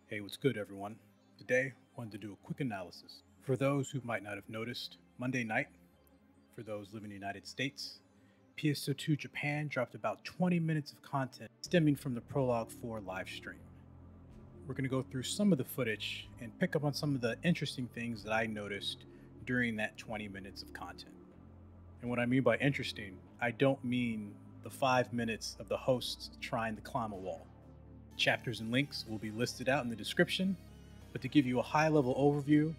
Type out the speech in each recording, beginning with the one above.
Hey, what's good, everyone? Today, I wanted to do a quick analysis. For those who might not have noticed, Monday night, for those living in the United States, PSO2 Japan dropped about 20 minutes of content stemming from the Prologue 4 live stream. We're going to go through some of the footage and pick up on some of the interesting things that I noticed during that 20 minutes of content. And what I mean by interesting, I don't mean the 5 minutes of the hosts trying to climb a wall. Chapters and links will be listed out in the description, but to give you a high-level overview,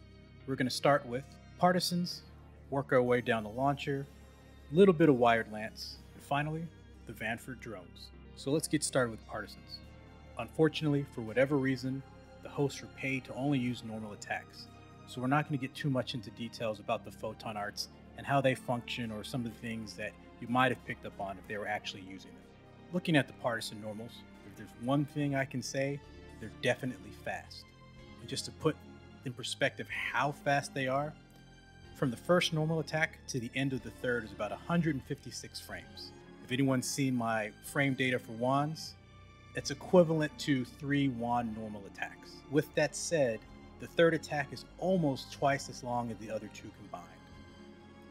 we're going to start with Partisans, work our way down the launcher, a little bit of Wired Lance, and finally, the Vanford Drones. So let's get started with Partisans. Unfortunately, for whatever reason, the hosts were paid to only use normal attacks, so we're not going to get too much into details about the Photon Arts and how they function or some of the things that you might have picked up on if they were actually using them. Looking at the Partisan normals, if there's one thing I can say, they're definitely fast. And just to put in perspective how fast they are, from the first normal attack to the end of the third is about 156 frames. If anyone's seen my frame data for wands, it's equivalent to 3 wand normal attacks. With that said, the third attack is almost twice as long as the other two combined.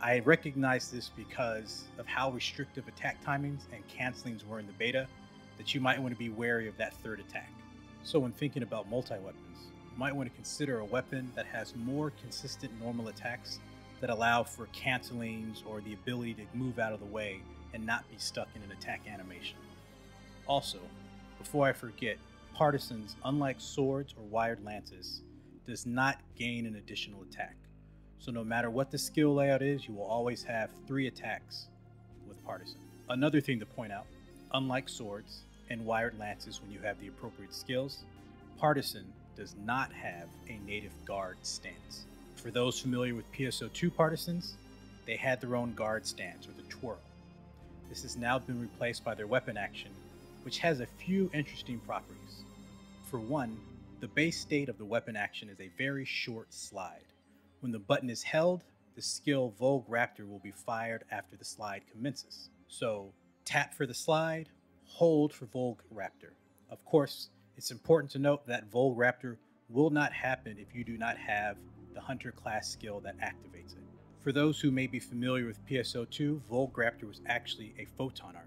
I recognize this because of how restrictive attack timings and cancelings were in the beta, that you might want to be wary of that third attack. So when thinking about multi-weapons, you might want to consider a weapon that has more consistent normal attacks that allow for cancelings or the ability to move out of the way and not be stuck in an attack animation. Also, before I forget, Partisans, unlike swords or wired lances, does not gain an additional attack. So no matter what the skill layout is, you will always have 3 attacks with Partisan. Another thing to point out, unlike swords and wired lances when you have the appropriate skills, Partisan does not have a native guard stance. For those familiar with PSO2 Partisans, they had their own guard stance, or the twirl. This has now been replaced by their weapon action, which has a few interesting properties. For one, the base state of the weapon action is a very short slide. When the button is held, the skill Volg Raptor will be fired after the slide commences. So, tap for the slide, hold for Volg Raptor. Of course, it's important to note that Volg Raptor will not happen if you do not have the Hunter class skill that activates it. For those who may be familiar with PSO2, Volg Raptor was actually a Photon Art,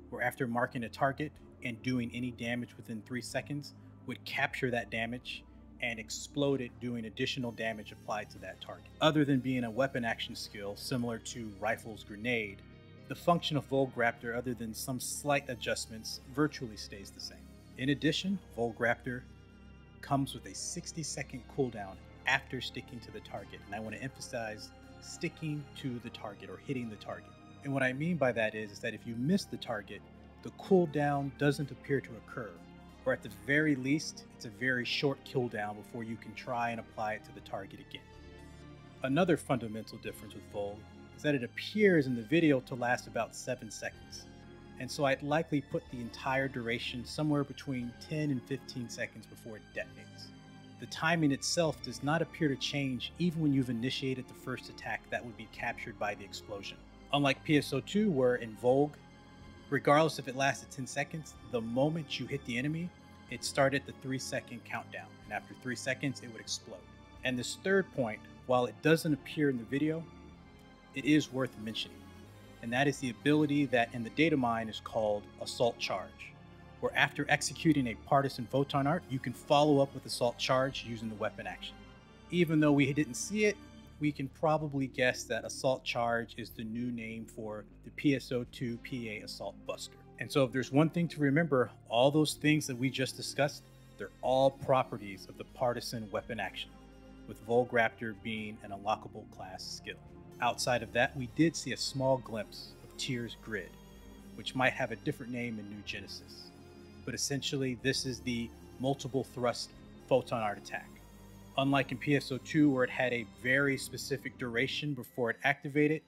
where after marking a target and doing any damage within 3 seconds, would capture that damage and explode it, doing additional damage applied to that target. Other than being a weapon action skill similar to Rifle's Grenade, the function of Volg Raptor, other than some slight adjustments, virtually stays the same. In addition, Volg Raptor comes with a 60-second cooldown after sticking to the target, and I want to emphasize sticking to the target or hitting the target. And what I mean by that is that if you miss the target, the cooldown doesn't appear to occur, or at the very least, it's a very short cooldown before you can try and apply it to the target again. Another fundamental difference with Volg is that it appears in the video to last about 7 seconds, and so I'd likely put the entire duration somewhere between 10 and 15 seconds before it detonates. The timing itself does not appear to change even when you've initiated the first attack that would be captured by the explosion. Unlike PSO2, where in Volg, regardless if it lasted 10 seconds, the moment you hit the enemy, it started the 3-second countdown, and after 3 seconds, it would explode. And this third point, while it doesn't appear in the video, it is worth mentioning, and that is the ability that in the data mine is called Assault Charge, where after executing a Partisan Photon Art, you can follow up with Assault Charge using the weapon action. Even though we didn't see it, we can probably guess that Assault Charge is the new name for the PSO2 PA Assault Buster. And so if there's one thing to remember, all those things that we just discussed, they're all properties of the Partisan weapon action, with Volg Raptor being an unlockable class skill. Outside of that, we did see a small glimpse of Tyr's Grid, which might have a different name in New Genesis. But essentially, this is the multiple thrust Photon Art attack. Unlike in PSO2, where it had a very specific duration before it activated,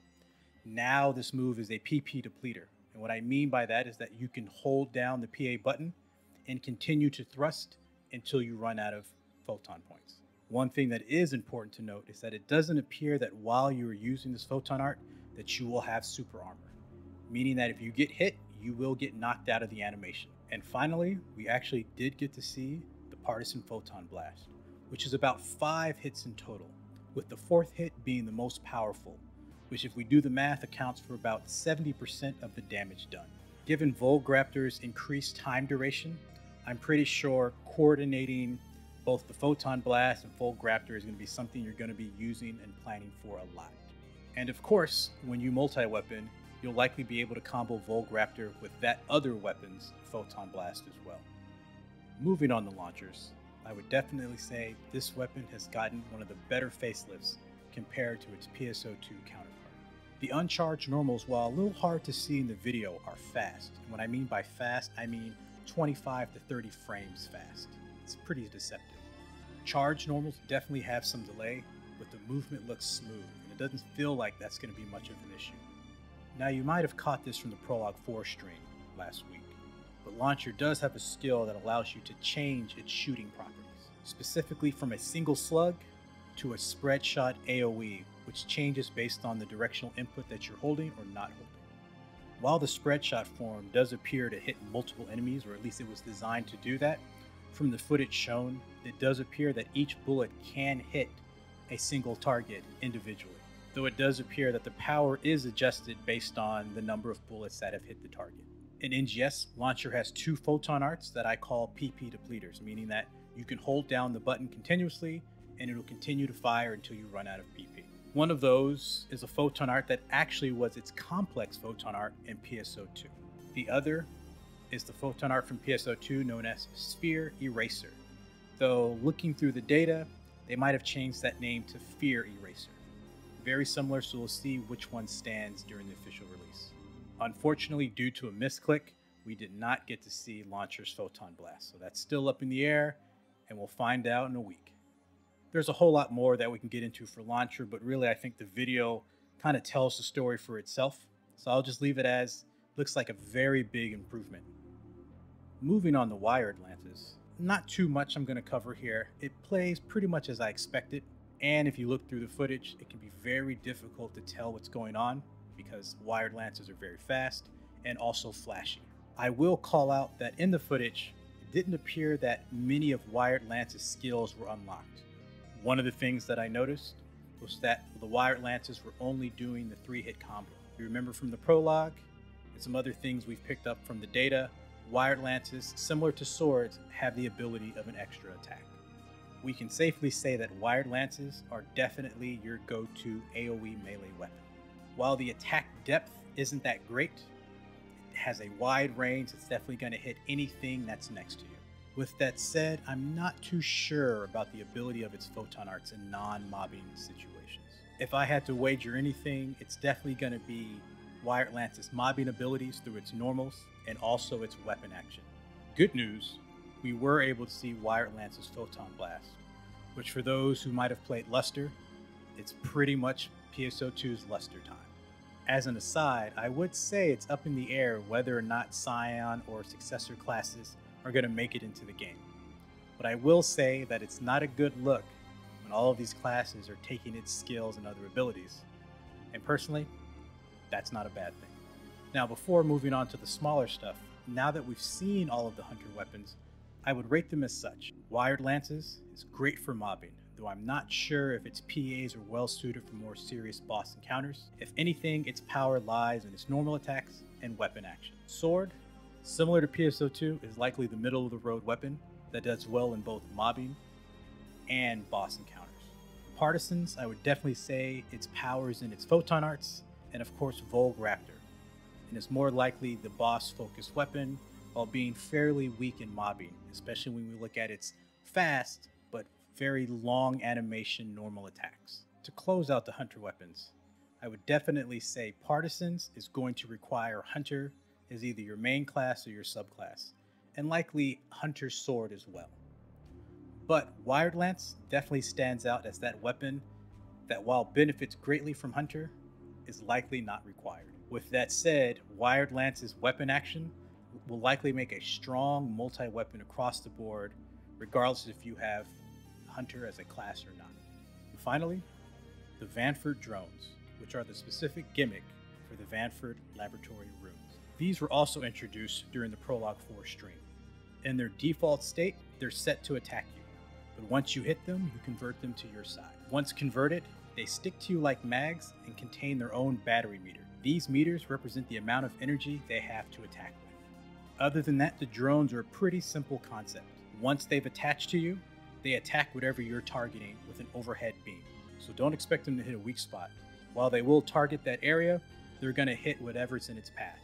now this move is a PP depleter. And what I mean by that is that you can hold down the PA button and continue to thrust until you run out of photon points. One thing that is important to note is that it doesn't appear that while you are using this Photon Art that you will have super armor, meaning that if you get hit, you will get knocked out of the animation. And finally, we actually did get to see the Partisan Photon Blast, which is about 5 hits in total, with the 4th hit being the most powerful, which if we do the math accounts for about 70% of the damage done. Given Volg Raptor's increased time duration, I'm pretty sure coordinating both the Photon Blast and Volg Raptor is going to be something you're going to be using and planning for a lot. And of course, when you multi-weapon, you'll likely be able to combo Volg Raptor with that other weapon's Photon Blast as well. Moving on to launchers, I would definitely say this weapon has gotten one of the better facelifts compared to its PSO2 counterpart. The uncharged normals, while a little hard to see in the video, are fast. And what I mean by fast, I mean 25 to 30 frames fast. It's pretty deceptive. Charged normals definitely have some delay, but the movement looks smooth, and it doesn't feel like that's going to be much of an issue. Now you might have caught this from the Prologue 4 stream last week, but Launcher does have a skill that allows you to change its shooting properties, specifically from a single slug to a spread shot AoE, which changes based on the directional input that you're holding or not holding. While the spread shot form does appear to hit multiple enemies, or at least it was designed to do that, from the footage shown, it does appear that each bullet can hit a single target individually, though it does appear that the power is adjusted based on the number of bullets that have hit the target. In NGS, Launcher has 2 Photon Arts that I call PP depleters, meaning that you can hold down the button continuously and it'll continue to fire until you run out of PP. One of those is a Photon Art that actually was its complex Photon Art in PSO2. The other is the Photon Art from PSO2 known as Sphere Eraser, though looking through the data, they might have changed that name to Fear Eraser. Very similar, so we'll see which one stands during the official release. Unfortunately, due to a misclick, we did not get to see Launcher's Photon Blast, so that's still up in the air, and we'll find out in a week. There's a whole lot more that we can get into for Launcher, but really I think the video kind of tells the story for itself, so I'll just leave it as looks like a very big improvement. Moving on to wired lances, not too much I'm going to cover here. It plays pretty much as I expected, and if you look through the footage, it can be very difficult to tell what's going on because wired lances are very fast and also flashy. I will call out that in the footage, it didn't appear that many of wired lance's skills were unlocked. One of the things that I noticed was that the wired lances were only doing the 3-hit combo. You remember from the prologue and some other things we've picked up from the data, wired lances, similar to swords, have the ability of an extra attack. We can safely say that wired lances are definitely your go-to AoE melee weapon. While the attack depth isn't that great, it has a wide range. It's definitely going to hit anything that's next to you. With that said, I'm not too sure about the ability of its Photon Arts in non-mobbing situations. If I had to wager anything, it's definitely going to be wired lance's mobbing abilities through its normals and also its weapon action. Good news, we were able to see wired lance's Photon Blast, which for those who might have played Luster, it's pretty much PSO2's Luster time. As an aside, I would say it's up in the air whether or not Scion or successor classes are going to make it into the game. But I will say that it's not a good look when all of these classes are taking its skills and other abilities. And personally, that's not a bad thing. Now, before moving on to the smaller stuff, now that we've seen all of the Hunter weapons, I would rate them as such. Wired lances is great for mobbing, though I'm not sure if its PAs are well suited for more serious boss encounters. If anything, its power lies in its normal attacks and weapon action. Sword, similar to PSO2, is likely the middle of the road weapon that does well in both mobbing and boss encounters. Partisans, I would definitely say its power is in its Photon Arts, and of course Volg Raptor, and is more likely the boss-focused weapon while being fairly weak in mobbing, especially when we look at its fast but very long animation normal attacks. To close out the Hunter weapons, I would definitely say Partisans is going to require Hunter as either your main class or your subclass, and likely Hunter's Sword as well. But Wired Lance definitely stands out as that weapon that, while benefits greatly from Hunter, is likely not required. With that said, Wired Lance's weapon action will likely make a strong multi-weapon across the board, regardless if you have Hunter as a class or not. And finally, the Vanford Drones, which are the specific gimmick for the Vanford Laboratory runes. These were also introduced during the Prologue 4 stream. In their default state, they're set to attack you, but once you hit them, you convert them to your side. Once converted, they stick to you like mags and contain their own battery meter. These meters represent the amount of energy they have to attack with. Other than that, the drones are a pretty simple concept. Once they've attached to you, they attack whatever you're targeting with an overhead beam. So don't expect them to hit a weak spot. While they will target that area, they're going to hit whatever's in its path.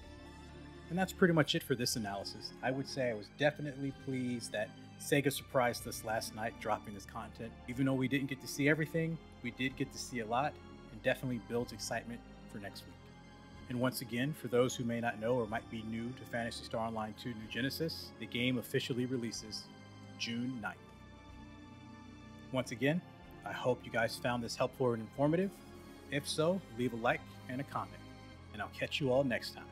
And that's pretty much it for this analysis. I would say I was definitely pleased that Sega surprised us last night dropping this content. Even though we didn't get to see everything, we did get to see a lot, and definitely builds excitement for next week. And once again, for those who may not know or might be new to Phantasy Star Online 2 New Genesis, the game officially releases June 9th. Once again, I hope you guys found this helpful and informative. If so, leave a like and a comment, and I'll catch you all next time.